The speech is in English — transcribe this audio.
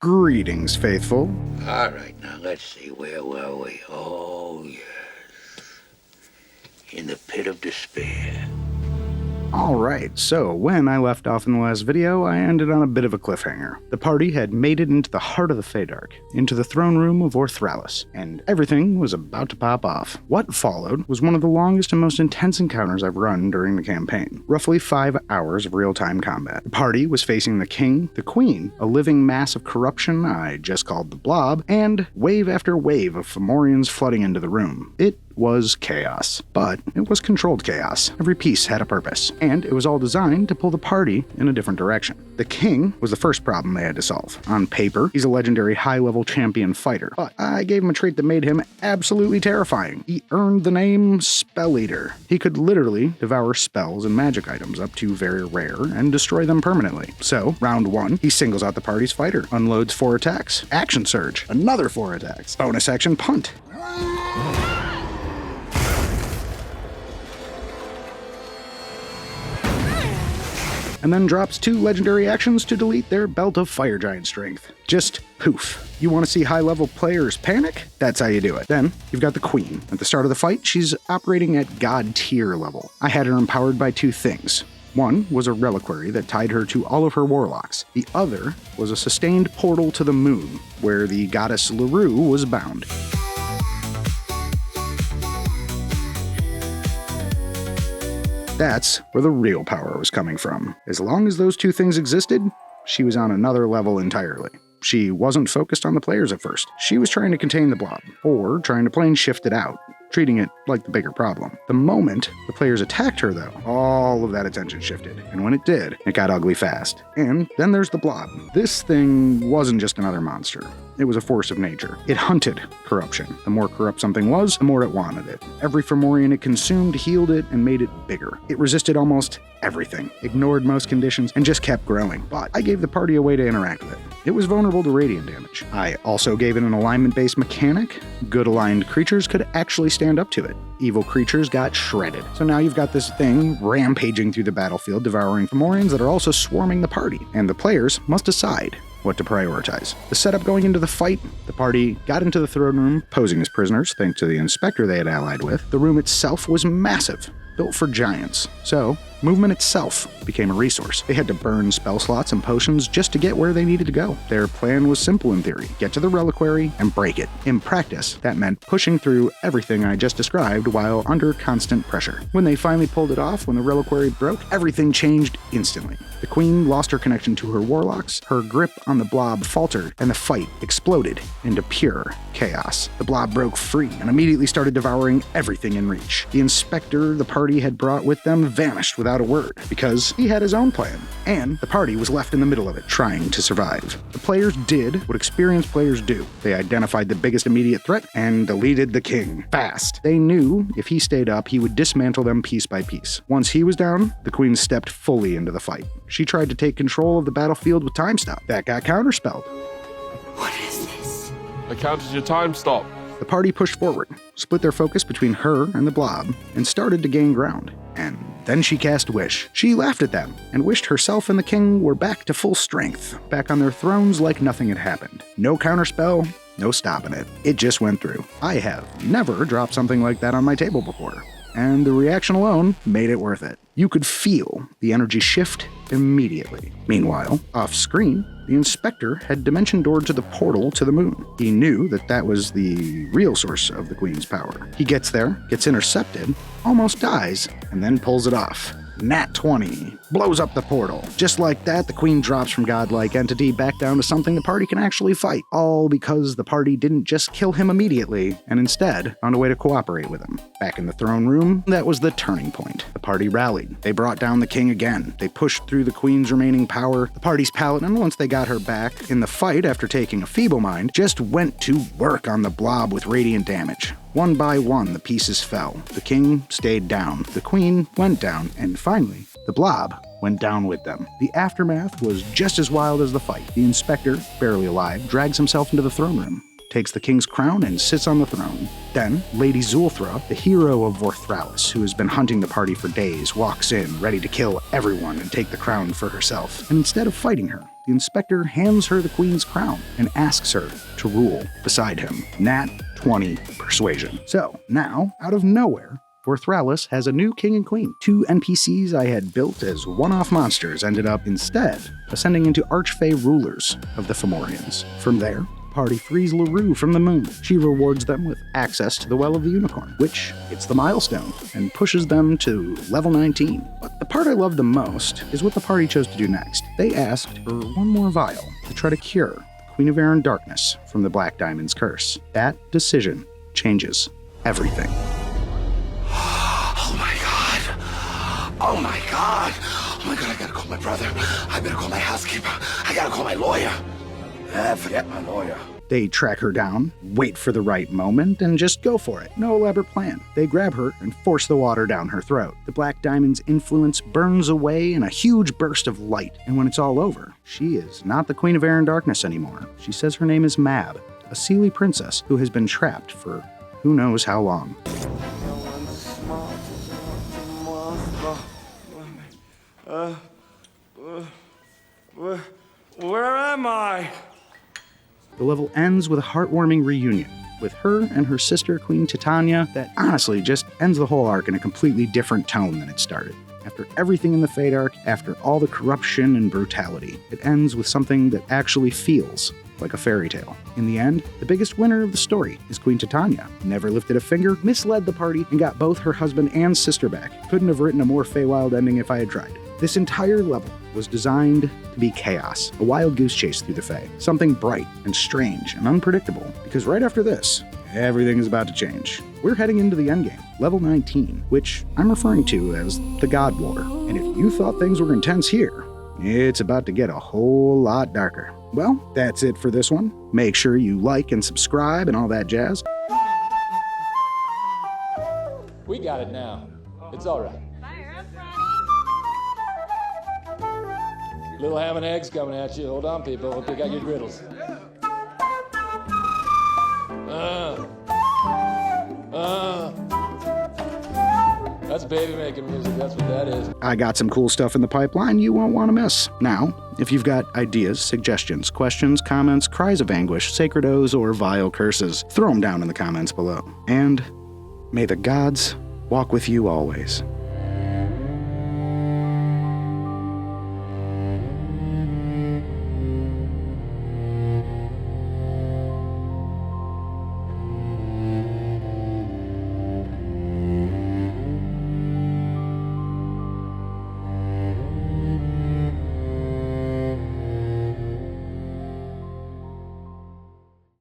Greetings, faithful. All right, now let's see, where were we? Oh, yes. In the pit of despair. Alright, so when I left off in the last video, I ended on a bit of a cliffhanger. The party had made it into the heart of the Feydark, into the throne room of Vorathis, and everything was about to pop off. What followed was one of the longest and most intense encounters I've run during the campaign. Roughly 5 hours of real-time combat. The party was facing the king, the queen, a living mass of corruption I just called the Blob, and wave after wave of Fomorians flooding into the room. It was chaos, but it was controlled chaos. Every piece had a purpose, and it was all designed to pull the party in a different direction. The king was the first problem they had to solve. On paper, he's a legendary high-level champion fighter, but I gave him a trait that made him absolutely terrifying. He earned the name Spell Eater. He could literally devour spells and magic items up to very rare and destroy them permanently. So, round 1, he singles out the party's fighter, unloads 4 attacks, action surge, another 4 attacks, bonus action punt. And then drops 2 legendary actions to delete their belt of fire giant strength. Just poof. You want to see high-level players panic? That's how you do it. Then, you've got the queen. At the start of the fight, she's operating at god tier level. I had her empowered by 2 things. One was a reliquary that tied her to all of her warlocks. The other was a sustained portal to the moon, where the goddess LaRue was bound. That's where the real power was coming from. As long as those 2 things existed, she was on another level entirely. She wasn't focused on the players at first. She was trying to contain the blob, or trying to plane shift it out, treating it like the bigger problem. The moment the players attacked her, though, all of that attention shifted, and when it did, it got ugly fast. And then there's the blob. This thing wasn't just another monster. It was a force of nature. It hunted corruption. The more corrupt something was, the more it wanted it. Every Fomorian it consumed healed it and made it bigger. It resisted almost everything, ignored most conditions, and just kept growing. But I gave the party a way to interact with it. It was vulnerable to radiant damage. I also gave it an alignment-based mechanic. Good aligned creatures could actually stand up to it. Evil creatures got shredded. So now you've got this thing rampaging through the battlefield, devouring Fomorians that are also swarming the party. And the players must decide what to prioritize. The setup going into the fight, the party got into the throne room, posing as prisoners thanks to the inspector they had allied with. The room itself was massive, built for giants. So, movement itself became a resource. They had to burn spell slots and potions just to get where they needed to go. Their plan was simple in theory: get to the reliquary and break it. In practice, that meant pushing through everything I just described while under constant pressure. When they finally pulled it off, when the reliquary broke, everything changed instantly. The queen lost her connection to her warlocks, her grip on the blob faltered, and the fight exploded into pure chaos. The blob broke free and immediately started devouring everything in reach. The inspector the party had brought with them vanished without a word, because he had his own plan, and the party was left in the middle of it, trying to survive. The players did what experienced players do. They identified the biggest immediate threat and deleted the king fast. They knew if he stayed up, he would dismantle them piece by piece. Once he was down, the queen stepped fully into the fight. She tried to take control of the battlefield with time stop. That got counterspelled. What is this? I counted your time stop. The party pushed forward, split their focus between her and the blob, and started to gain ground. And then she cast Wish. She laughed at them, and wished herself and the king were back to full strength, back on their thrones like nothing had happened. No counterspell, no stopping it. It just went through. I have never dropped something like that on my table before, and the reaction alone made it worth it. You could feel the energy shift immediately. Meanwhile, off-screen, the inspector had dimension doored to the portal to the moon. He knew that that was the real source of the queen's power. He gets there, gets intercepted, almost dies, and then pulls it off. Nat 20, blows up the portal. Just like that, the queen drops from godlike entity back down to something the party can actually fight. All because the party didn't just kill him immediately, and instead found a way to cooperate with him. Back in the throne room, that was the turning point. The party rallied. They brought down the king again. They pushed through the queen's remaining power. The party's paladin, once they got her back in the fight after taking a feeble mind, just went to work on the blob with radiant damage. One by one, the pieces fell. The king stayed down. The queen went down. And finally, the blob went down with them. The aftermath was just as wild as the fight. The inspector, barely alive, drags himself into the throne room, takes the king's crown, and sits on the throne. Then, Lady Zhulthra, the hero of Vorathis, who has been hunting the party for days, walks in, ready to kill everyone and take the crown for herself. And instead of fighting her, the inspector hands her the queen's crown and asks her to rule beside him. Nat 20 persuasion. So now, out of nowhere, Vorathis has a new king and queen. 2 NPCs I had built as one-off monsters ended up instead ascending into Archfey rulers of the Fomorians. From there, party frees LaRue from the moon. She rewards them with access to the Well of the Unicorn, which hits the milestone and pushes them to level 19. But the part I love the most is what the party chose to do next. They asked for one more vial to try to cure Queen of Air and Darkness from the Black Diamond's curse. That decision changes everything. Oh my god! Oh my god! Oh my god, I gotta call my brother. I better call my housekeeper. I gotta call my lawyer. Forget my lawyer. They track her down, wait for the right moment, and just go for it. No elaborate plan. They grab her and force the water down her throat. The Black Diamond's influence burns away in a huge burst of light, and when it's all over, she is not the Queen of Air and Darkness anymore. She says her name is Mab, a Seelie princess who has been trapped for who knows how long. Where am I? The level ends with a heartwarming reunion with her and her sister, Queen Titania, that honestly just ends the whole arc in a completely different tone than it started. After everything in the Feydark, after all the corruption and brutality, it ends with something that actually feels like a fairy tale. In the end, the biggest winner of the story is Queen Titania. Never lifted a finger, misled the party, and got both her husband and sister back. Couldn't have written a more Feywild ending if I had tried. This entire level was designed to be chaos, a wild goose chase through the Fey, something bright and strange and unpredictable, because right after this, everything is about to change. We're heading into the endgame, level 19, which I'm referring to as the God War. And if you thought things were intense here, it's about to get a whole lot darker. Well, that's it for this one. Make sure you like and subscribe and all that jazz. We got it now. It's all right. Little ham and eggs coming at you. Hold on, people. Hope you got your griddles. That's baby making music. That's what that is. I got some cool stuff in the pipeline you won't want to miss. Now, if you've got ideas, suggestions, questions, comments, cries of anguish, sacred oaths, or vile curses, throw them down in the comments below. And may the gods walk with you always.